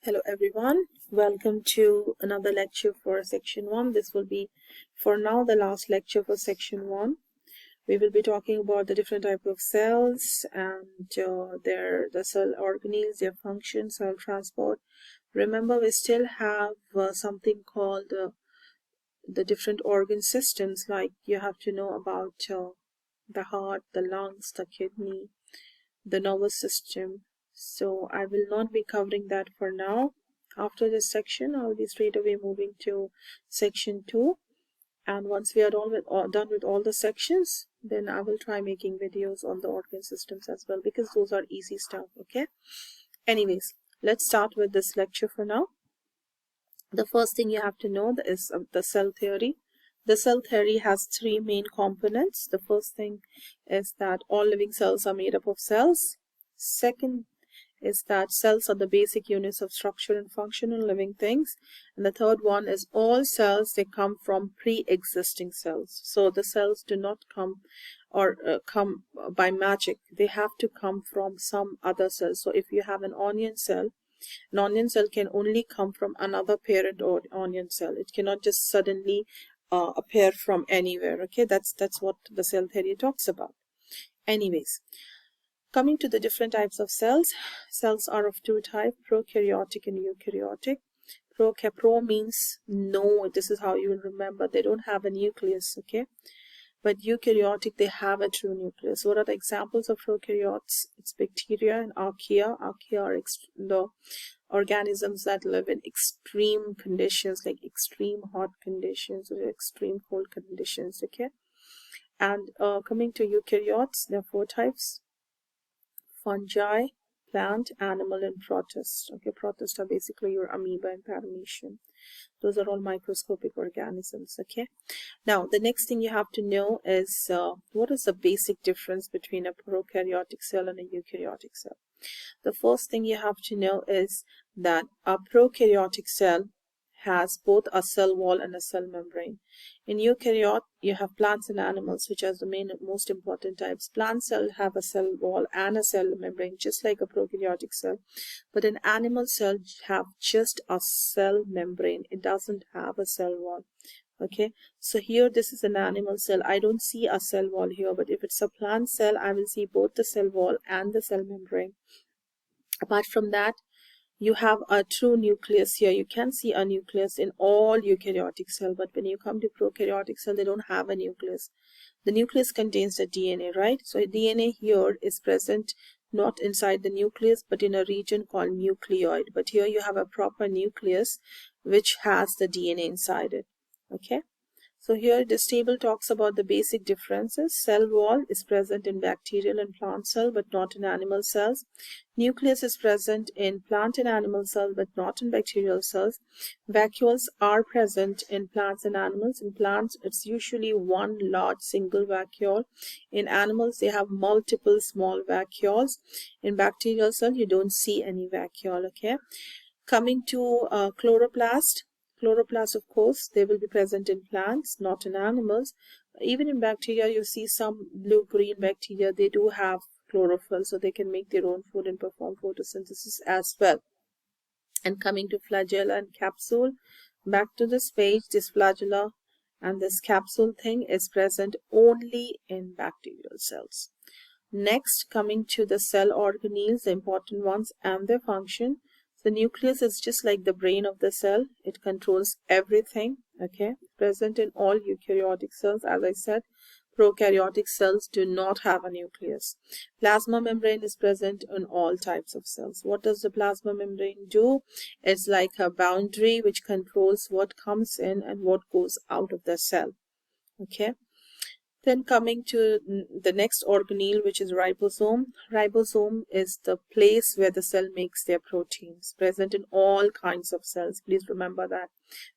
Hello everyone, welcome to another lecture for section 1. This will be for now the last lecture for section 1. We will be talking about the different type of cells and the cell organelles, their function, cell transport. Remember, we still have something called the different organ systems, like you have to know about the heart, the lungs, the kidney, the nervous system. So I will not be covering that for now. After this section, I'll be straight away moving to section 2. And once we are done with all the sections, then I will try making videos on the organ systems as well, because those are easy stuff, okay? Anyways, let's start with this lecture for now. The first thing you have to know is the cell theory. The cell theory has three main components. The first thing is that all living cells are made up of cells. Second is that cells are the basic units of structure and function in living things. And the third one is all cells, they come from pre-existing cells. So the cells do not come by magic. They have to come from some other cells. So if you have an onion cell can only come from another parent or onion cell. It cannot just suddenly appear from anywhere. Okay, that's what the cell theory talks about. Anyways, coming to the different types of cells. Cells are of two types, prokaryotic and eukaryotic. Pro means no, this is how you will remember, they don't have a nucleus, okay? But eukaryotic, they have a true nucleus. What are the examples of prokaryotes? It's bacteria and archaea. Archaea are the organisms that live in extreme conditions, like extreme hot conditions or extreme cold conditions, okay? And coming to eukaryotes, there are four types: fungi, plant, animal, and protist. Okay, protists are basically your amoeba and paramecium. Those are all microscopic organisms. Okay, now the next thing you have to know is what is the basic difference between a prokaryotic cell and a eukaryotic cell. The first thing you have to know is that a prokaryotic cell has both a cell wall and a cell membrane. In eukaryote, you have plants and animals, which are the most important types. Plant cell have a cell wall and a cell membrane, just like a prokaryotic cell. But an animal cell have just a cell membrane. It doesn't have a cell wall. Okay, so here this is an animal cell. I don't see a cell wall here, but if it's a plant cell, I will see both the cell wall and the cell membrane. Apart from that, you have a true nucleus here. You can see a nucleus in all eukaryotic cell, but when you come to prokaryotic cell, they don't have a nucleus. The nucleus contains the DNA, right? So DNA here is present not inside the nucleus, but in a region called nucleoid. But here you have a proper nucleus which has the DNA inside it. Okay, so here this table talks about the basic differences. Cell wall is present in bacterial and plant cell, but not in animal cells. Nucleus is present in plant and animal cells, but not in bacterial cells. Vacuoles are present in plants and animals. In plants, it's usually one large single vacuole. In animals, they have multiple small vacuoles. In bacterial cells, you don't see any vacuole, okay? Coming to chloroplast. Chloroplast, of course, they will be present in plants, not in animals. Even in bacteria, you see some blue-green bacteria, they do have chlorophyll, so they can make their own food and perform photosynthesis as well. And coming to flagella and capsule, back to this page, this flagella and this capsule thing is present only in bacterial cells. Next, coming to the cell organelles, the important ones and their function. The nucleus is just like the brain of the cell. It controls everything, okay? Present in all eukaryotic cells. As I said, prokaryotic cells do not have a nucleus. Plasma membrane is present in all types of cells. What does the plasma membrane do? It's like a boundary which controls what comes in and what goes out of the cell, okay? Then coming to the next organelle, which is ribosome. Ribosome is the place where the cell makes their proteins, present in all kinds of cells. Please remember that.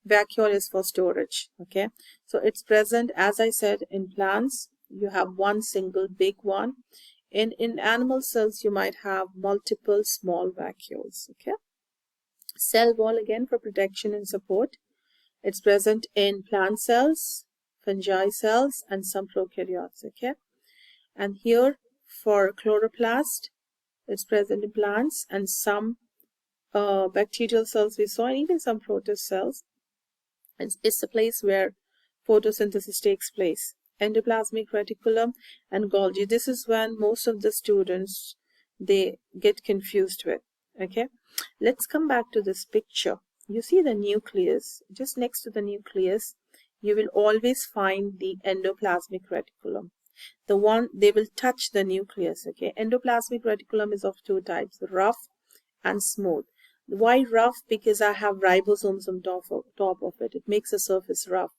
Vacuole is for storage, okay? So it's present, as I said, in plants. You have one single big one. In animal cells, you might have multiple small vacuoles, okay? Cell wall, again, for protection and support. It's present in plant cells, fungi cells, and some prokaryotes, okay? And here for chloroplast, it's present in plants and some bacterial cells we saw, and even some protist cells. It's the place where photosynthesis takes place. Endoplasmic reticulum and Golgi. This is when most of the students, they get confused with. Okay, let's come back to this picture. You see the nucleus. Just next to the nucleus, you will always find the endoplasmic reticulum. The one, they will touch the nucleus. Okay, endoplasmic reticulum is of two types, rough and smooth. Why rough? Because I have ribosomes on top of it. It makes the surface rough.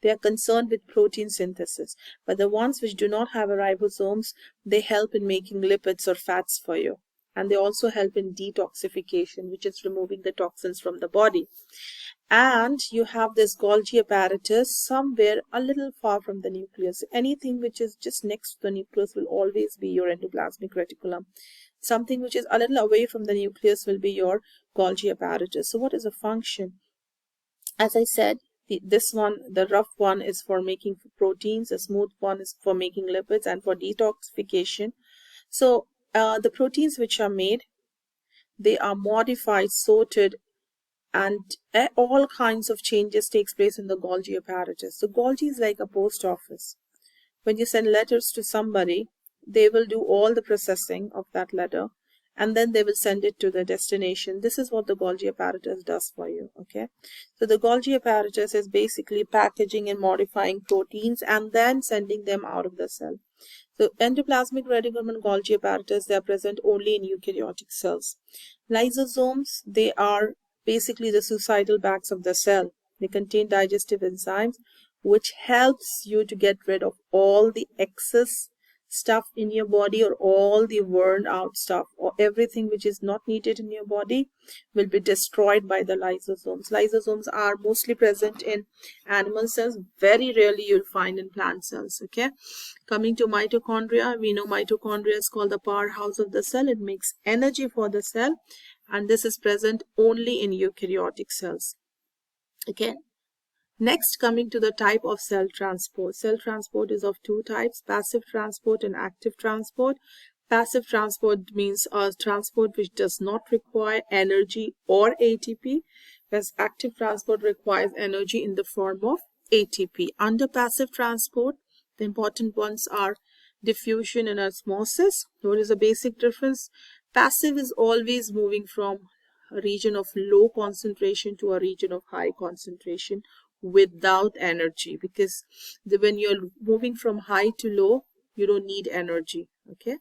They are concerned with protein synthesis. But the ones which do not have a ribosomes, they help in making lipids or fats for you. And they also help in detoxification, which is removing the toxins from the body. And you have this Golgi apparatus somewhere a little far from the nucleus. Anything which is just next to the nucleus will always be your endoplasmic reticulum. Something which is a little away from the nucleus will be your Golgi apparatus. So what is the function? As I said, this one, the rough one, is for making proteins. The smooth one is for making lipids and for detoxification. So the proteins which are made, they are modified, sorted, and all kinds of changes takes place in the Golgi apparatus. So Golgi is like a post office. When you send letters to somebody, they will do all the processing of that letter, and then they will send it to the destination. This is what the Golgi apparatus does for you. Okay, so the Golgi apparatus is basically packaging and modifying proteins and then sending them out of the cell. So endoplasmic reticulum and Golgi apparatus, they are present only in eukaryotic cells. Lysosomes, they are basically the suicidal bags of the cell. They contain digestive enzymes which helps you to get rid of all the excess stuff in your body, or all the worn out stuff, or everything which is not needed in your body will be destroyed by the lysosomes. Lysosomes are mostly present in animal cells. Very rarely you'll find in plant cells. Okay, coming to mitochondria, we know mitochondria is called the powerhouse of the cell. It makes energy for the cell, and this is present only in eukaryotic cells. Okay, next, coming to the type of cell transport. Cell transport is of two types, passive transport and active transport. Passive transport means a transport which does not require energy or ATP, whereas active transport requires energy in the form of ATP. Under passive transport, the important ones are diffusion and osmosis. What is the basic difference? Passive is always moving from a region of low concentration to a region of high concentration without energy, because when you're moving from high to low, you don't need energy. Okay,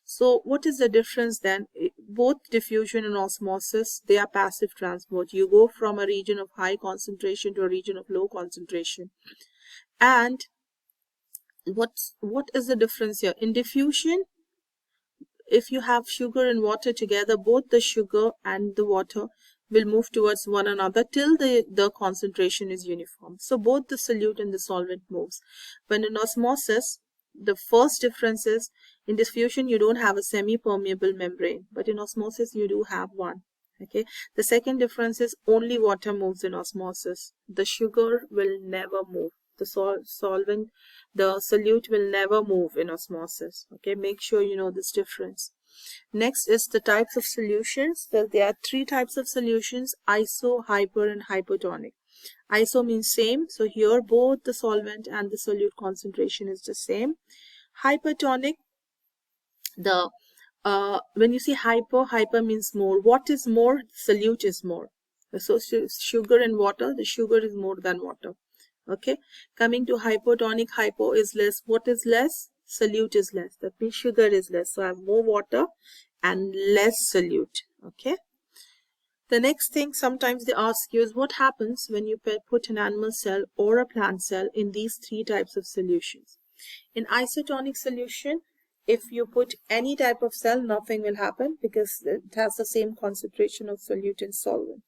so what is the difference then? Both diffusion and osmosis, they are passive transport. You go from a region of high concentration to a region of low concentration. And what is the difference here? In diffusion, if you have sugar and water together, both the sugar and the water will move towards one another till the concentration is uniform. So both the solute and the solvent moves. When in osmosis, the first difference is, in diffusion you don't have a semi-permeable membrane, but in osmosis you do have one. Okay, the second difference is only water moves in osmosis. The sugar will never move. The solvent, the solute will never move in osmosis. Okay, make sure you know this difference. Next is the types of solutions. Well, there are three types of solutions: iso, hyper, and hypotonic. Iso means same, so here both the solvent and the solute concentration is the same. Hypertonic, the when you see hyper means more. What is more? Solute is more. So sugar and water, the sugar is more than water. Okay, coming to hypotonic, hypo is less. What is less? Solute is less. That means sugar is less. So I have more water and less solute. Okay, the next thing sometimes they ask you is, what happens when you put an animal cell or a plant cell in these three types of solutions? In isotonic solution, if you put any type of cell, nothing will happen because it has the same concentration of solute and solvent.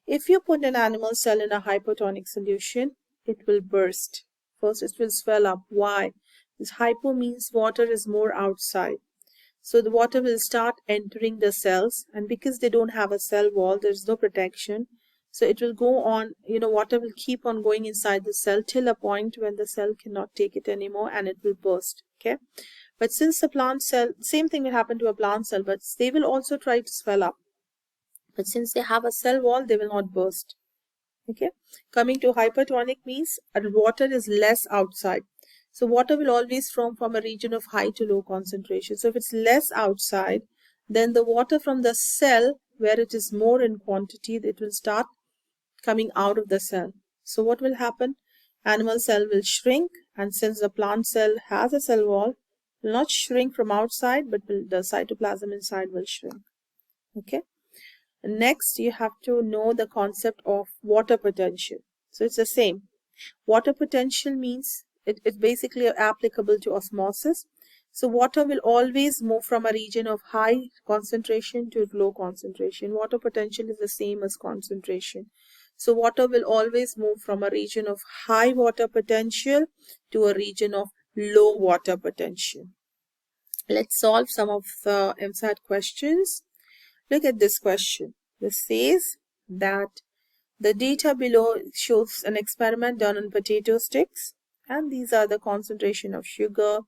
If you put an animal cell in a hypotonic solution, it will burst. First, it will swell up. Why? This hypo means water is more outside. So the water will start entering the cells, and because they don't have a cell wall, there's no protection. So it will go on, water will keep on going inside the cell till a point when the cell cannot take it anymore and it will burst. Okay. But since the plant cell, same thing will happen to a plant cell, but they will also try to swell up. but since they have a cell wall, they will not burst. Okay, coming to hypertonic means water is less outside. So water will always from a region of high to low concentration. So if it's less outside, then the water from the cell where it is more in quantity, it will start coming out of the cell. So what will happen? Animal cell will shrink, and since the plant cell has a cell wall, will not shrink from outside, but the cytoplasm inside will shrink. Okay. Next, you have to know the concept of water potential. So it's the same. Water potential means it's basically applicable to osmosis. So water will always move from a region of high concentration to low concentration. Water potential is the same as concentration. So water will always move from a region of high water potential to a region of low water potential. Let's solve some of the MSAT questions. Look at this question. This says that the data below shows an experiment done on potato sticks, and these are the concentration of sugar.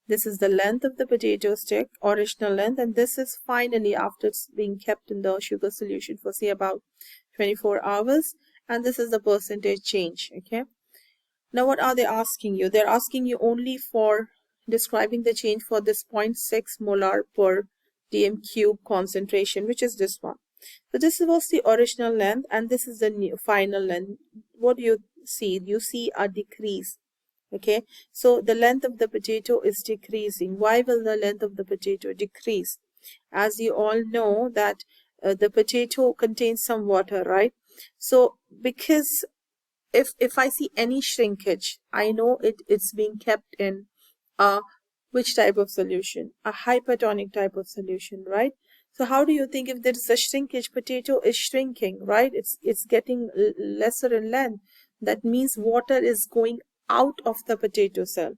This is the length of the potato stick, original length, and this is finally after it's being kept in the sugar solution for say about 24 hours, and this is the percentage change. Okay. Now what are they asking you? They're asking you only for describing the change for this 0.6 molar per dm cube concentration, which is this one. So this was the original length, and this is the new final length. What do you see? You see a decrease. Okay, so the length of the potato is decreasing. Why will the length of the potato decrease? As you all know that the potato contains some water, right? So because if I see any shrinkage, I know it's being kept in which type of solution? A hypertonic type of solution, right? So how do you think if there is a shrinkage, potato is shrinking, right? It's getting lesser in length. That means water is going out of the potato cell.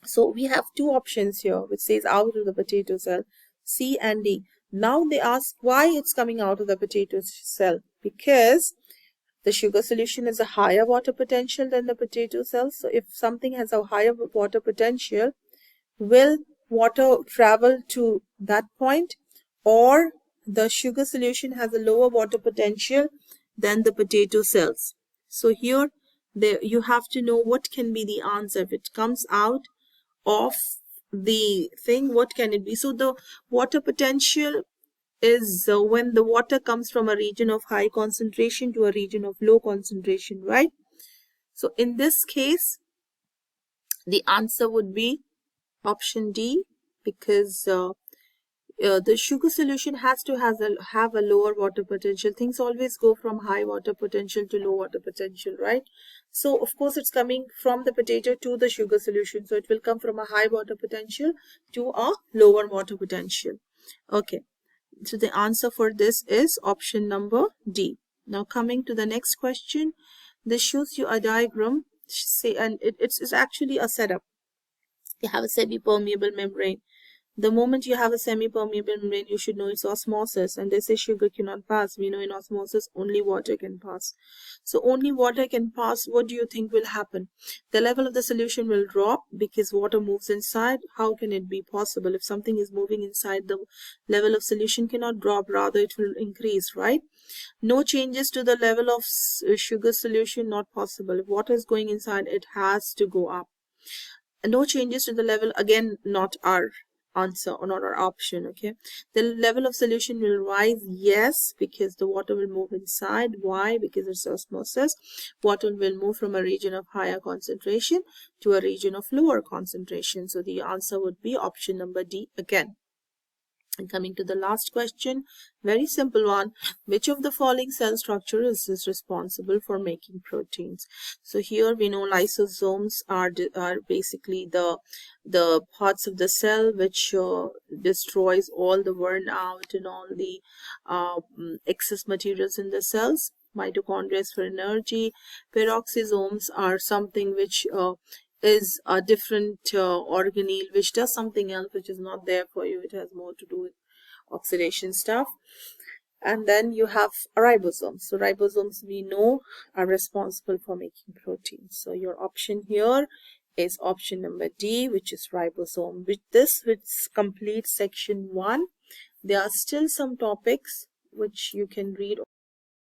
So we have two options here, which says out of the potato cell, C and D. Now they ask why it's coming out of the potato cell. Because the sugar solution is a higher water potential than the potato cell. So if something has a higher water potential, will water travel to that point, or the sugar solution has a lower water potential than the potato cells? So here you have to know what can be the answer. If it comes out of the thing, what can it be? So the water potential is when the water comes from a region of high concentration to a region of low concentration, right? So in this case, the answer would be option D, because the sugar solution has to have a lower water potential. Things always go from high water potential to low water potential, right? So of course it's coming from the potato to the sugar solution, so it will come from a high water potential to a lower water potential. Okay, so the answer for this is option number D. Now coming to the next question, this shows you a diagram, say, and it's actually a setup. You have a semi-permeable membrane. The moment you have a semi-permeable membrane, you should know it's osmosis, and they say sugar cannot pass. We know in osmosis only water can pass. So only water can pass. What do you think will happen? The level of the solution will drop because water moves inside. How can it be possible? If something is moving inside, the level of solution cannot drop, rather it will increase, right? No changes to the level of sugar solution, not possible. If water is going inside, it has to go up. And no changes to the level, again, not our answer or not our option. Okay, the level of solution will rise, yes, because the water will move inside. Why? Because it's osmosis. Water will move from a region of higher concentration to a region of lower concentration. So the answer would be option number D again. And coming to the last question, very simple one. Which of the following cell structures is responsible for making proteins? So here we know lysosomes are basically the parts of the cell which destroys all the worn out and all the excess materials in the cells. Mitochondria is for energy. Peroxisomes are something which is a different organelle which does something else which is not there for you. It has more to do with oxidation stuff. And then you have ribosomes. So ribosomes, we know, are responsible for making proteins. So your option here is option number D, which is ribosome. With this, which completes section 1. There are still some topics which you can read